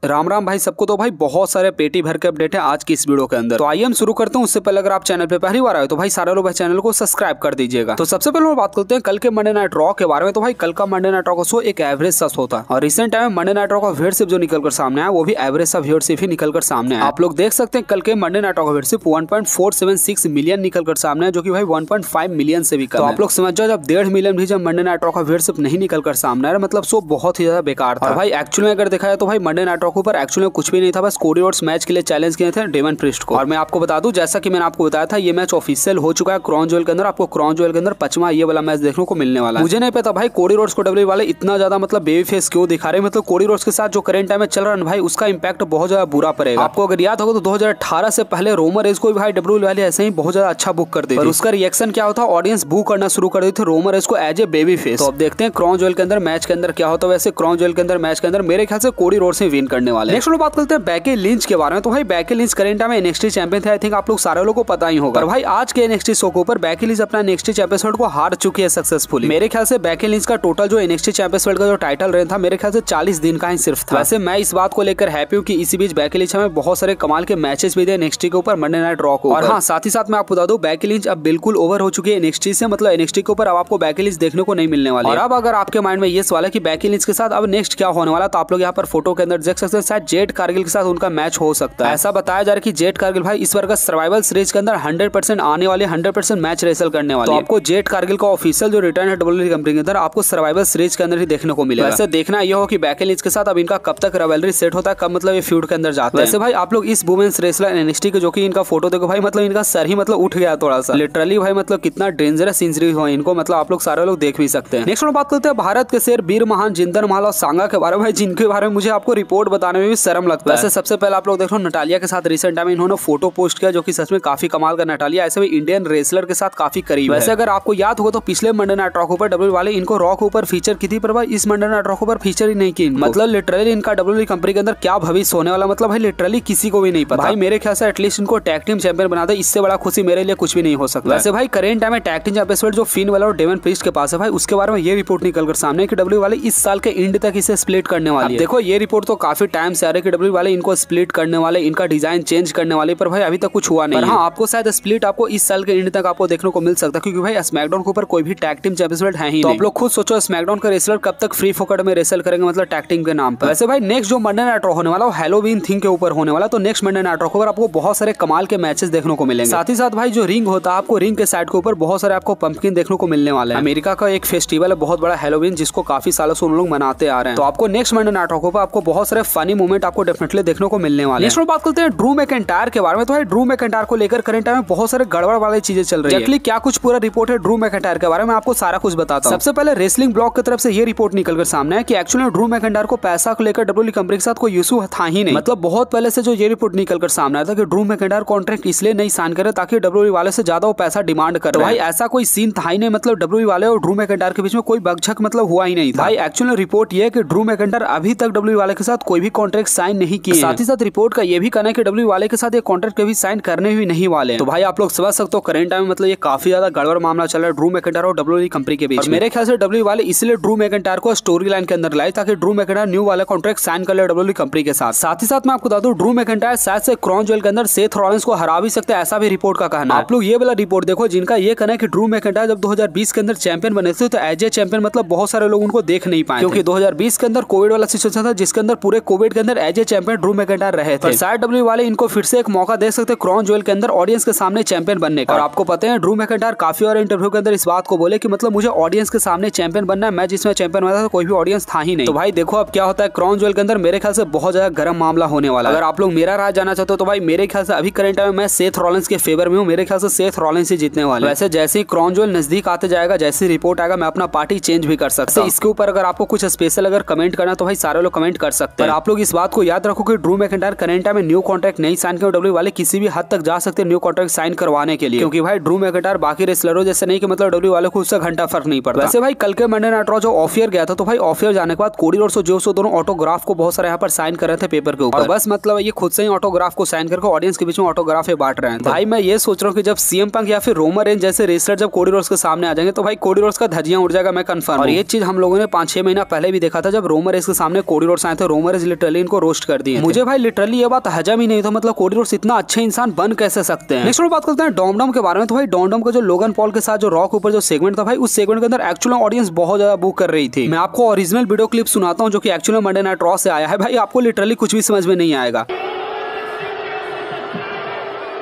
राम राम भाई सबको। तो भाई बहुत सारे पेटी भर के अपडेट है आज की इस वीडियो के अंदर। तो आइए हम शुरू करते हैं। उससे पहले अगर आप चैनल पे पहली बार आए तो भाई सारे लोग चैनल को सब्सक्राइब कर दीजिएगा। तो सबसे पहले हम बात करते हैं कल के मंडे नाइट रॉ के बारे में। तो भाई कल का मंडे नाइट रॉ का शो एक एवरेज सा शो था और रिसेंट टाइम में मंडे नाइट रॉ का व्यूअरशिप जो निकल कर सामने आया वो भी एवरेज सा व्यूअरशिप ही निकल कर सामने आया। आप लोग देख सकते हैं कल के मंडे नाइट रॉ का व्यूअरशिप 1.476 मिलियन निकल कर सामने है, जो कि भाई 1.5 मिलियन से भी कम। तो आप लोग समझ जाओ जब 1.5 मिलियन भी जब मंडे नाइट रॉ का व्यूअरशिप नहीं निकल कर सामने आया, मतलब शो बहुत ही ज्यादा बेकार था। और भाई एक्चुअली अगर देखा जाए तो भाई मंडे नाइट रॉ के ऊपर एक्चुअली कुछ भी नहीं था, बस कोडी रोड्स मैच के लिए चैलेंज किए थे डेमन प्रीस्ट को। और मैं आपको बता दूं जैसा कि मैंने आपको बताया था ये मैच ऑफिशियल हो चुका है क्राउन ज्वेल के अंदर। आपको क्राउन ज्वेल के अंदर 5वां ये वाला मैच देखने को मिलने वाला है। मुझे नहीं पता भाई कोडी रोड्स को डब्ल्यू वाले इतना ज्यादा मतलब बेबी फेस क्यों दिखा रहे हैं। मतलब कोडी रोड्स के साथ जो करंट टाइम में चल रहा है भाई उसका इंपैक्ट बहुत ज्यादा बुरा पड़ेगा। आपको अगर याद होगा तो 2018 से पहले रोमर रेज को भी भाई डब्ल्यू वाले ऐसे ही बहुत ज्यादा अच्छा बुक करते थे और उसका रिएक्शन क्या होता, ऑडियंस बुक करना शुरू कर देते थे रोमर रेज को एज ए बेबी फेस। तो अब देखते हैं क्राउन ज्वेल के अंदर मैच के अंदर क्या होता है। वैसे क्राउन ज्वेल के अंदर मैच के अंदर मेरे ख्याल से कोडी रोड्स ही विन करने वाले हैं। नेक्स्ट बात करते हैं बेकी लिंच के बारे में। तो भाई बेकी लिंच करंट टाइम में एनएक्सटी चैंपियन थे, आई थिंक आप लोग सारे लोगों को पता ही होगा। और भाई आज के एनएक्सटी शो के ऊपर बेकी लिंच अपना एनएक्सटी चैंपियनशिप को हार चुकी है सक्सेसफुली। मेरे ख्याल से बेकी लिंच का टोटल जो एनएक्सटी चैंपियनशिप का जो टाइटल रेन था मेरे ख्याल से 40 दिन का ही सिर्फ था। वैसे मैं इस बात को लेकर हैप्पी हूं कि इसी बीच बेकी लिंच हमें बहुत सारे कमाल के मैचेस भी दिए एनएक्सटी के ऊपर मंडे नाइट रॉ को। और हाँ साथ ही साथ मैं आपको बता दूं बेकी लिंच अब बिल्कुल ओवर हो चुकी है एनएक्सटी से, मतलब एनएक्सटी के ऊपर अब आपको बेकी लिंच देखने को नहीं मिलने वाली। और अब अगर आपके माइंड में ये सवाल है कि बेकी लिंच के साथ अब नेक्स्ट क्या होने वाला, तो आप लोग यहाँ पर फोटो के अंदर देख सकते हैं शायद जेड कारगिल के साथ उनका मैच हो सकता है। ऐसा बताया जा रहा है कि जेड कारगिल भाई इस बार का सर्वाइवल सीरीज के अंदर 100% आने वाले 100% मैच रेसल करने वाले। तो आपको जेड कारगिल का ऑफिशियल जो रिटर्न है डब्ल्यूडब्ल्यूई कंपनी के अंदर आपको सर्वाइवल सीरीज के अंदर ही देखने को मिलेगा। वैसे देखना यह हो कि बेकी लिंच के साथ अब इनका कब तक राइवलरी सेट होता है, कब मतलब ये फ्यूड के अंदर जाते हैं। वैसे भाई आप लोग इस वुमेन्स रेसलर एनएक्सटी के जो कि इनका फोटो देखो भाई, मतलब इनका सर ही मतलब उठ गया थोड़ा सा लिटरली भाई, मतलब कितना डेंजरस इंजरी हुआ इनको, मतलब आप लोग सारे लोग देख भी सकते हैं। नेक्स्ट बात करते हैं भारत के शेर वीर महान जिंदर महल और सांगा के बारे में, जिनके बारे में मुझे आपको रिपोर्ट बताने में भी शर्म लगता है। वैसे सबसे पहले आप लोग देखो नटालिया के साथ रिसेंट टाइम इन्होंने फोटो पोस्ट किया जो कि सच में काफी कमाल का। नटालिया ऐसे भी इंडियन रेसलर के साथ काफी करीब है। वैसे अगर आपको याद होगा तो पिछले मंडे नाइट रॉ पर डब्ल्यू वाले इनको रॉ के ऊपर फीचर की थी, पर भाई इस मंडे नाइट रॉ पर फीचर ही नहीं की। मतलब लिटरली इनका डब्ल्यूडब्ल्यूई कंपनी के अंदर क्या भविष्य होने वाला, मतलब भाई लिटरली किसी को भी नहीं पता। भाई मेरे ख्याल से एटलीस्ट इनको टैग टीम चैंपियन बना दे, इससे बड़ा खुशी मेरे लिए कुछ भी नहीं हो सकता। वैसे भाई करेंट टाइम में टैग टीम चैंपियनशिप जो फिन वाला और डेमन प्रीस्ट के पास है भाई उसके बारे में ये रिपोर्ट निकल कर सामने कि डब्ल्यू वाले इस साल के एंड तक इसे स्प्लिट करने वाली है। देखो ये रिपोर्ट तो काफी टाइम से आ रही है कि डब्ल्यू वाले इनको स्प्लिट करने वाले, इनका डिजाइन चेंज करने वाले, पर भाई अभी तक कुछ हुआ नहीं। पर हाँ आपको शायद स्प्लिट आपको इस साल के एंड तक आपको देखने को मिल सकता है, क्योंकि भाई स्मैकडाउन के ऊपर कोई भी टैग टीम चैंपियनशिप है ही नहीं। तो आप लोग खुद सोचो स्मैकडाउन का रेसलर कब तक फ्री फोकट में रेसल करेंगे, मतलब टैग टीम के नाम पर। वैसे भाई नेक्स्ट जो मंडे नाइट रॉ होने वाला है हैलोवीन थीम के ऊपर होने वाला, तो नेक्स्ट मंडे नाइट रॉ पर आपको बहुत सारे कमाल के मैचेस देखने को मिलेंगे। साथ ही साथ भाई जो रिंग होता है आपको रिंग के साइड के ऊपर बहुत सारे आपको पंपकिन देखने को मिलने वाले हैं। अमेरिका का एक फेस्टिवल है बहुत बड़ा हैलोवीन, जिसको काफी सालों से उन लोग मनाते आ रहे हैं। तो आपको नेक्स्ट मंडे नाइट रॉ पर आपको बहुत सारे फनी मोमेंट आपको डेफिनेटली देखने को मिलने वाले हैं। नेक्स्ट बात करते हैं ड्रू मैकिंटायर के बारे में। तो भाई ड्रू मैकिंटायर को लेकर करंट टाइम में बहुत सारे गड़बड़ वाली चीजें चल रही है। एक्चुअली क्या कुछ पूरा रिपोर्ट है ड्रू मैकिंटायर के बारे में आपको सारा कुछ बताता हूं। सबसे पहले रेसलिंग ब्लॉग की तरफ से ये रिपोर्ट निकल कर सामने है कि एक्चुअली ड्रू मैकिंटायर को पैसा को लेकर डब्ल्यूडब्ल्यूई कंपनी के साथ कोई इशू था ही नहीं। मतलब बहुत पहले से जो ये रिपोर्ट निकल कर सामने आया था कि ड्रू मैकिंटायर कॉन्ट्रैक्ट इसलिए नहीं साइन करे ताकि डब्ल्यूडब्ल्यूई वाले से ज्यादा वो पैसा डिमांड कर रहे हैं। भाई ऐसा कोई सीन था ही नहीं, मतलब डब्ल्यूडब्ल्यूई वाले और ड्रू मैकिंटायर के बीच में कोई बकझक मतलब हुआ ही नहीं था। भाई एक्चुअली रिपोर्ट ये है कि ड्रू मैकिंटायर अभी तक डब्ल्यूडब्ल्यूई वाले के साथ कोई भी कॉन्ट्रैक्ट साइन नहीं किए। साथ ही साथ रिपोर्ट का ये भी कहना है कि डब्ल्यूडब्ल्यूई वाले के साथ ये कॉन्ट्रैक्ट कभी साइन करने भी नहीं वाले। तो भाई आप लोग समझ सकते हो करंट टाइम में मतलब ये काफी ज्यादा गड़बड़ मामला चल रहा है ड्रू मैकिंटायर और डब्ल्यूडब्ल्यूई कंपनी के बीच। मेरे ख्याल से डब्ल्यूडब्ल्यूई वाले इसलिए ड्रू मैकिंटायर को स्टोरी लाइन के अंदर लाए ताकि ड्रू मैकिंटायर न्यू वाला कॉन्ट्रैक्ट साइन कर ले डब्ल्यूडब्ल्यूई कंपनी के साथ। साथ ही साथ मैं आपको बता दूं ड्रू मैकिंटायर शायद से क्राउन ज्वेल के अंदर सेथ रॉलिंस को हरा भी सकते हैं, ऐसा भी रिपोर्ट का कहना है। आप लोग ये वाला रिपोर्ट देखो जिनका ये कहना है कि ड्रू मैकिंटायर जब 2020 के अंदर चैंपियन बने थे तो एज ए चैंपियन मतलब बहुत सारे लोग उनको देख नहीं पाए, क्योंकि 2020 के अंदर कोविड वाला सिचुएशन था जिसके अंदर पूरे कोविड के अंदर as a champion Drew McIntyre रहे थे। शायद डब्ल्यूडब्ल्यूई वाले इनको फिर से एक मौका दे सकते क्राउन ज्वेल के अंदर ऑडियंस के सामने चैंपियन बनने का। और आपको पता है ड्रू मैकिंटायर काफी और इंटरव्यू के अंदर इस बात को बोले कि मतलब मुझे ऑडियंस के सामने चैंपियन बनना है, मैं जिसमें चैंपियन बना था कोई भी ऑडियंस था ही नहीं। तो भाई देखो अब क्या होता है क्राउन ज्वेल के अंदर, मेरे ख्याल से बहुत ज्यादा गर्म मामला होने वाला है। अगर आप लोग मेरा राय जाना चाहते हो तो भाई मेरे ख्याल से अभी करंट टाइम में मैं सेथ रॉलिंस के फेवर में हूँ। मेरे ख्याल से सेथ रॉलिंस ही जीतने वाले। वैसे जैसे ही क्राउन ज्वेल नजदीक आते जाएगा, जैसी रिपोर्ट आएगा, मैं अपना पार्टी चेंज भी कर सकता हूं। इसके ऊपर अगर आपको कुछ स्पेशल अगर कमेंट करना तो भाई सारे लोग कमेंट कर सकते हैं। आप लोग इस बात को याद रखो कि ड्रू मैकिंटायर करंट टाइम में न्यू कॉन्ट्रैक्ट नहीं साइन किया, डब्ल्यूडब्ल्यूई वाले किसी भी हद तक जा सकते हैं न्यू कॉन्ट्रैक्ट साइन करवाने के लिए, क्योंकि भाई ड्रू मैकिंटायर बाकी रेसलरों जैसे नहीं कि मतलब डब्ल्यूडब्ल्यूई वाले को उससे घंटा फर्क नहीं पड़ता। वैसे भाई कल के मंडे नाइट रॉ जो ऑफ एयर गया था, तो भाई ऑफ एयर जाने के बाद कोडी रोड्स और जोसो दोनों ऑटोग्राफ को बहुत सारे यहाँ पर साइन कर रहे थे पेपर के ऊपर। बस मतलब ये खुद से ही ऑटोग्राफ को साइन करके ऑडियंस के बीच में ऑटोग्राफ बांट रहे हैं। भाई मैं ये सोच रहा हूँ कि जब सीएम पंक या फिर रोमन रेंज जैसे रेसलर जब कोडी रोड्स के सामने आ जाएंगे तो भाई कोडी रोड्स का धज्जियां उड़ जाएगा, मैं कंफर्म। और ये चीज हम लोगों ने 5-6 महीना पहले भी देखा था जब रोमन रेंज के सामने कोडी रोड्स आए थे। रोमन रेंज लिटरली इनको रोस्ट कर दिए। मुझे भाई लिटरली ये बात हजम ही नहीं था, मतलब कोडी रोड्स इतना अच्छे इंसान बन कैसे सकते हैं। नेक्स्ट बात करते हैं डॉम के बारे में। तो भाई डॉम का जो लोगन पॉल के साथ जो रॉक ऊपर जो सेगमेंट था भाई, उस सेगमेंट के अंदर एक्चुअली ऑडियंस बहुत ज्यादा बुक कर रही थी। मैं आपको ओरिजिनल वीडियो क्लिप सुनाता हूँ जो कि एक्चुअली मंडे नाइट रॉ से आया है। भाई आपको लिटरली कुछ भी समझ में नहीं आएगा।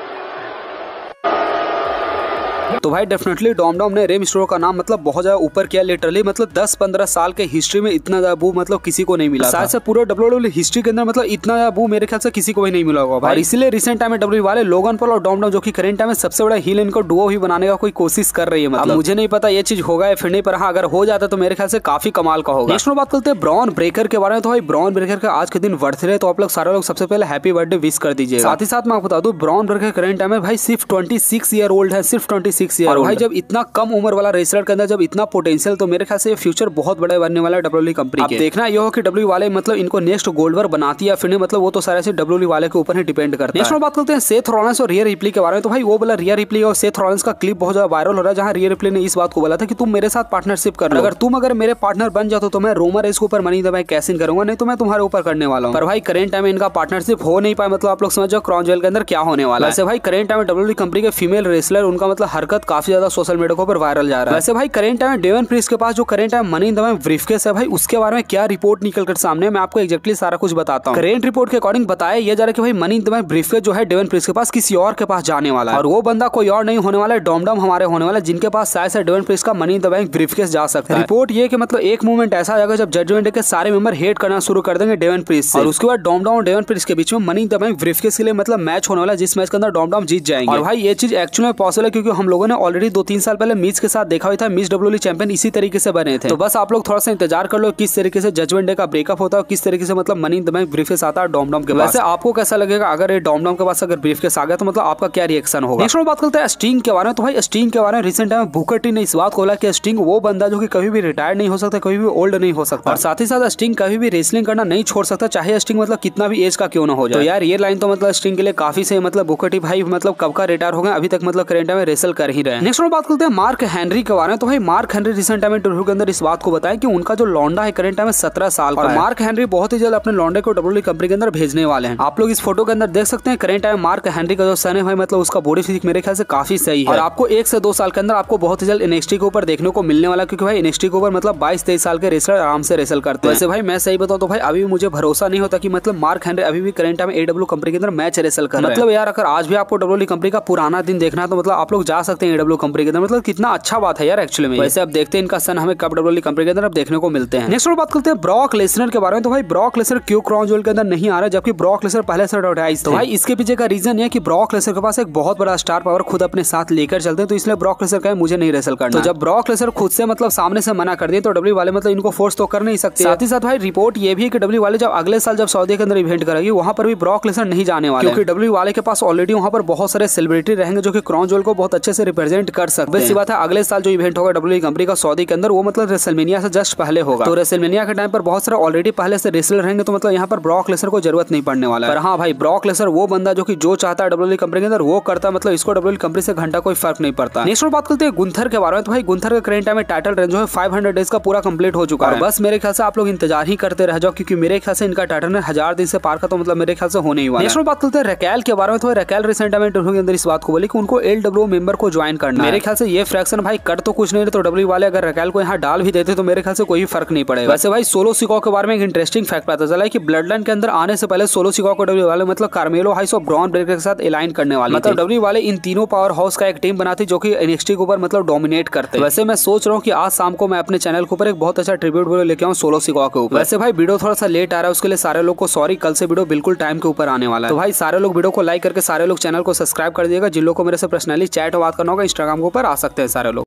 तो भाई डेफिनेटली डॉम ने रे मिस्टेरियो का नाम मतलब बहुत ज्यादा ऊपर किया। लिटरली मतलब 10-15 साल के हिस्ट्री में इतना ज्यादा बू मतलब किसी को नहीं मिला। शायद से पूरे डब्ल्यूडब्ल्यूई हिस्ट्री के अंदर मतलब इतना ज्यादा बू मेरे ख्याल से किसी को भी नहीं मिला होगा भाई। इसीलिए रिसेंट टाइम में डब्ल्यूडब्ल्यूई वाले लोगन पॉल और डॉम जो कि करंट टाइम में सबसे बड़ा हील इनको डुओ ही बनाने का कोई कोशिश कर रही है। मतलब मुझे नहीं पता ये चीज होगा या फिर नहीं, पर हाँ अगर हो जाता तो मेरे ख्याल से काफी कमाल का होगा। नेक्स्ट बात करते हैं ब्रॉन ब्रेकर के बारे में। तो भाई ब्रॉन ब्रेकर का आज के दिन बर्थडे, तो आप लोग सारे लोग सबसे पहले हैप्पी बर्थडे विश कर दीजिए। साथ ही साथ मैं आपको बता दूं ब्रॉन ब्रेकर करंट टाइम में भाई सिर्फ 26 ईयर ओल्ड है, सिर्फ 26 ईयर। भाई जब इतना कम उम्र वाला रेसलर के अंदर जब इतना पोटेंशियल, तो मेरे ख्याल से फ्यूचर बहुत बड़ा बनने वाला है डब्ल्यूडब्ल्यूई कंपनी के। देखना ये हो कि डब्ल्यूडब्ल्यूई वाले मतलब इनको नेक्स्ट गोल्डबर बनाती है या फिर नहीं, मतलब वो तो सारे से डब्ल्यूडब्ल्यूई वाले के ऊपर ही डिपेंड करता है। नेक्स्ट बात करते हैं सेथ रॉलिंस और रिया रिप्ली के बारे में। तो भाई वो बोला रिया रिप्ली और सेथ रॉलिंस का क्लिप बहुत ज्यादा वायरल हो रहा है, जहां रिया रिप्ली ने इस बात को बोला था कि तुम मेरे साथ पार्टनरशिप कर लो, अगर मेरे पार्टनर बन जाओ तो मैं रोमन रेस के ऊपर मनी द बैंक कैसिंग करूंगा, नहीं तो मैं तुम्हारे ऊपर करने वाला हूं। पर भाई करंट टाइम में इनका पार्टनरशिप हो नहीं पाया, मतलब आप लोग समझ जाओ क्रॉन ज्वेल के अंदर क्या होने वाला है। वैसे भाई करंट टाइम में डब्ल्यूडब्ल्यूई कंपनी के फीमेल रेसलर उनका मतलब हरकत काफी ज्यादा सोशल मीडिया के ऊपर वायरल जा रहा है। वैसे भाई करंट टाइम में डेवन प्रीस्ट के पास जो current time money in the bank briefcase है भाई, उसके बारे में क्या रिपोर्ट निकल कर सामने, मैं आपको एक्जैक्टली सारा कुछ बताता हूँ। करंट रिपोर्ट के अकॉर्डिंग बताया यह जा रहा है कि भाई money in the bank briefcase जो है डेवन प्रीस्ट के पास किसी और के पास जाने वाला है, और वो बंदा कोई और नहीं होने वाला है, डॉम हमारे होने वाला है, जिनके पास शायद से डेवन प्रीस्ट का money in the bank briefcase जा सकता है। रिपोर्ट ये कि मतलब एक मूवमेंट ऐसा आएगा जब जजमेंट डे के सारे मेंबर हेट करना शुरू कर देंगे डेवन प्रीस्ट से, और उसके बाद डॉम और डेवन प्रीस्ट के बीच में money in the bank briefcase के लिए मतलब मैच होने वाला है, जिस मैच के अंदर डॉम जीत जाएंगे। और भाई ये चीज एक्चुअली में पॉसिबल है क्योंकि हम लोगों ने ऑलरेडी 2-3 साल पहले मिस के साथ देखा हुआ था। मिस डब्ल्यूडब्ल्यूई चैंपियन इसी तरीके से बने थे। तो बस आप लोग थोड़ा सा इंतजार कर लो किस तरीके से जजमेंट डे का ब्रेकअप होता है, किस तरीके से मतलब money in the bank briefcase आता है डॉम के पास। वैसे आपको कैसा लगेगा अगर ये डॉम के पास अगर ब्रीफकेस आ गया तो मतलब आपका क्या रिएक्शन होगा। नेक्स्ट बात करते हैं स्टिंग के बारे में। तो भाई स्टिंग के बारे में रिसेंट टाइम में बुकर टी ने इस बात को बोला कि स्टिंग वो बंदा जो कि कभी भी रिटायर नहीं हो सकता, कभी भी ओल्ड नहीं हो सकता, और साथ ही साथ स्टिंग कभी भी रेसलिंग करना नहीं छोड़ सकता, चाहे स्टिंग मतलब कितना भी एज का क्यों ना हो जाए। तो यार ये लाइन तो मतलब स्टिंग के लिए काफी सही, मतलब बुकर टी भाई मतलब कब का रिटायर हो गए, अभी तक मतलब करंट टाइम में रेसल कर ही रहे हैं। नेक्स्ट बात करते हैं मार्क हेनरी के बारे में। तो भाई मार्क हेनरी रिसेंट टाइम में इंटरव्यू के अंदर इस बात को बताया कि उनका जो लौंडा है करंट टाइम में 17 साल का, और मार्क हेनरी बहुत ही जल्द अपने लौंडे को डब्ल्यूडब्ल्यूई कंपनी के अंदर भेजने वाले हैं। आप लोग इस फोटो के अंदर देख सकते हैं करंट टाइम मार्क हेनरी का जो सन है भाई मतलब उसका बॉडी फिजिक मेरे ख्याल से काफी सही है, और आपको 1 से 2 साल के अंदर आपको बहुत ही जल्द एनएक्सटी के ऊपर देखने को मिलने वाला, क्योंकि भाई एनएक्सटी के ऊपर मतलब 22-23 साल के रेसलर आराम से रेसल करते हैं। वैसे भाई मैं सही बताऊं तो भाई अभी मुझे भरोसा नहीं होता कि मतलब मार्क हेनरी अभी भी करंट टाइम में एडब्ल्यू कंपनी के अंदर मैच रेसल कर रहे हैं। मतलब यार अगर आज भी आपको डब्ल्यूडब्ल्यूई कंपनी का पुराना दिन देखना है तो मतलब आप लोग जा सकते हैं एडब्ल्यू कंपनी के अंदर, मतलब कितना अच्छा बात है यार एक्चुअली में। वैसे अब देखते हैं इनका सन हमें कब डब्ल्यूडब्ल्यूई कंपनी के अंदर अब देखने को मिलते हैं। नेक्स्ट बात करते हैं ब्रॉक लेसनर के बारे में। तो भाई ब्रॉक लेसनर क्यों क्रॉन ज्वेल के अंदर नहीं आ रहा, जबकि ब्रॉक लेसनर पहले से एडवर्टाइज। तो भाई इसके पीछे का रीजन है कि ब्रॉक लेसनर के पास एक बहुत बड़ा स्टार पावर खुद अपने साथ लेकर चलते हैं, तो इसलिए ब्रॉक लेसनर कहे मुझे नहीं रेसल करना। तो जब ब्रॉक लेसनर खुद से मतलब सामने से मना कर दिए तो डब्ल्यू वाले मतलब इनको फोर्स तो कर नहीं सकते। साथ ही साथ भाई रिपोर्ट ये भी है कि डब्ल्यू वाले जब अगले साल जब सऊदी के अंदर इवेंट करेगी वहां पर भी ब्रॉक लेसनर नहीं जाने वाले, क्योंकि डब्ल्यू वाले के पास ऑलरेडी वहां पर बहुत सारे सेलिब्रिटी रहेंगे जो कि क्रॉन ज्वेल को बहुत अच्छे से रिप्रेजेंट कर सकते हैं। बात है अगले साल जो इवेंट होगा डब्ल्यू कंपनी का सऊदी के अंदर वो मतलब रेसलमेनिया से जस्ट पहले होगा, तो रेसलमेनिया के टाइम पर बहुत सारे ऑलरेडी पहले से रेसलर रहेंगे, तो मतलब यहाँ पर ब्रॉक लेसनर को जरूरत नहीं पड़ने वाला है। पर हाँ भाई ब्रॉक लेसनर वो बंदा जो कि जो चाहता है डब्ल्यूडब्ल्यूई कंपनी के अंदर वो करता है, मतलब इसको डब्ल्यूडब्ल्यूई कंपनी से घंटा कोई फर्क नहीं पड़ता। नेक्स्ट बात करते हैं गुंथर के बारे में। तो भाई गुंथर का करंट टाइम में टाइटल रेंज जो है 500 डेज का पूरा कंप्लीट हो चुका है। बस मेरे ख्याल से आप लोग इंतजार ही करते रह जाओ, क्योंकि मेरे ख्याल से इनका टाइटल 1000 दिन से पार का तो मतलब मेरे ख्याल से होने ही वाला है। नेक्स्ट बात करते हैं रैकेल के बारे में। तो रैकेल रिसेंट टाइम में इंटरव्यू के अंदर इस बात को बोली कि उनको एलडब्ल्यू मेंबर को ज्वाइन करना है। मेरे ख्याल से ये फ्रैक्शन भाई कर तो कुछ नहीं, तो डब्ल्यू वाले अगर रैकेल को यहाँ डाल भी देते तो मेरे ख्याल से कोई फर्क नहीं पड़ेगा। वैसे भाई सोलो सिकॉ के बारे में एक इंटरेस्टिंग फैक्ट पता चला है कि ब्लड लाइन के अंदर आने से पहले सोलो सिकॉ को डब्ल्यू वाले मतलब कार्मेलो हाइस और ब्रॉन ब्रेकर के साथ अलाइन करने वाले, मतलब डब्ल्यू वाले इन तीनों पावर हाउस का एक टीम बनाती जो कि एनएक्सटी के ऊपर मतलब डोमिनेट करते। वैसे मैं सोच रहा हूँ कि आज शाम को मैं अपने चैनल के ऊपर एक बहुत अच्छा ट्रिब्यूट वीडियो लेके आऊँ सोलो सिकॉ के ऊपर। वैसे भाई वीडियो थोड़ा सा लेट आ रहा है उसके लिए सारे लोग को सॉरी, कल से वीडियो बिल्कुल टाइम के ऊपर आने वाला है। तो भाई सारे लोग वीडियो को लाइक करके सारे लोग चैनल को सब्सक्राइब कर दिएगा। जिन लोग को मेरे से पर्सनली चैट और बात करना होगा इंस्टाग्राम के ऊपर आ सकते हैं सारे लोग।